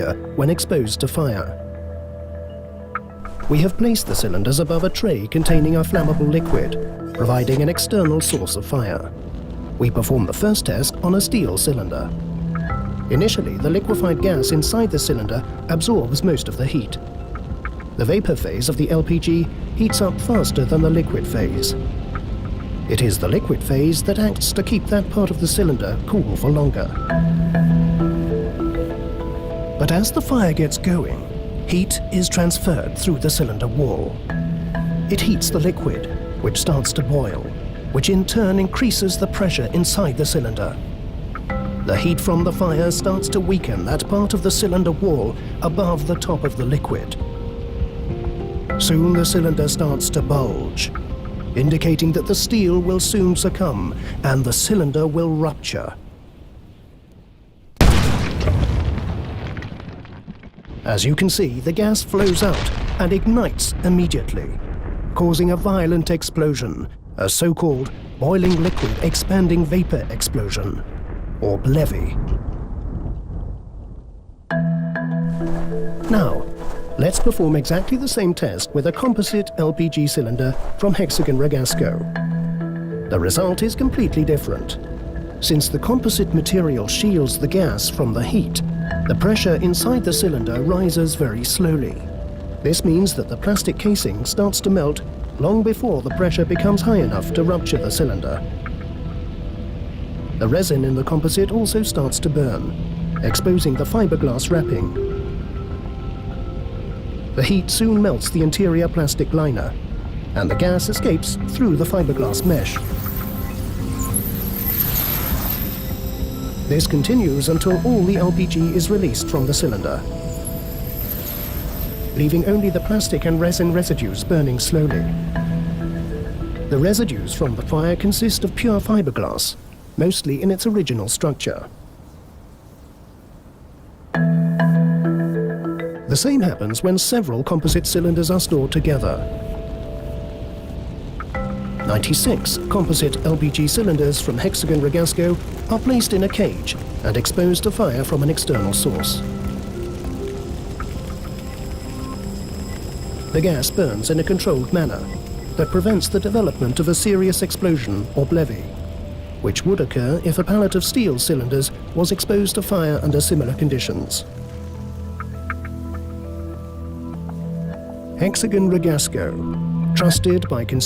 when exposed to fire. We have placed the cylinders above a tray containing a flammable liquid, providing an external source of fire. We perform the first test on a steel cylinder. Initially, the liquefied gas inside the cylinder absorbs most of the heat. The vapor phase of the LPG heats up faster than the liquid phase. It is the liquid phase that acts to keep that part of the cylinder cool for longer. But as the fire gets going, heat is transferred through the cylinder wall. It heats the liquid, which starts to boil, which in turn increases the pressure inside the cylinder. The heat from the fire starts to weaken that part of the cylinder wall above the top of the liquid. Soon the cylinder starts to bulge, indicating that the steel will soon succumb and the cylinder will rupture. As you can see, the gas flows out and ignites immediately, causing a violent explosion, a so-called boiling liquid expanding vapor explosion, or BLEVE. Now, let's perform exactly the same test with a composite LPG cylinder from Hexagon Ragasco. The result is completely different. Since the composite material shields the gas from the heat, the pressure inside the cylinder rises very slowly. This means that the plastic casing starts to melt long before the pressure becomes high enough to rupture the cylinder. The resin in the composite also starts to burn, exposing the fiberglass wrapping. The heat soon melts the interior plastic liner, and the gas escapes through the fiberglass mesh. This continues until all the LPG is released from the cylinder, leaving only the plastic and resin residues burning slowly. The residues from the fire consist of pure fiberglass, mostly in its original structure. The same happens when several composite cylinders are stored together. 96 composite LPG cylinders from Hexagon Ragasco are placed in a cage and exposed to fire from an external source. The gas burns in a controlled manner that prevents the development of a serious explosion or BLEVE, which would occur if a pallet of steel cylinders was exposed to fire under similar conditions. Hexagon Ragasco, trusted by consumers.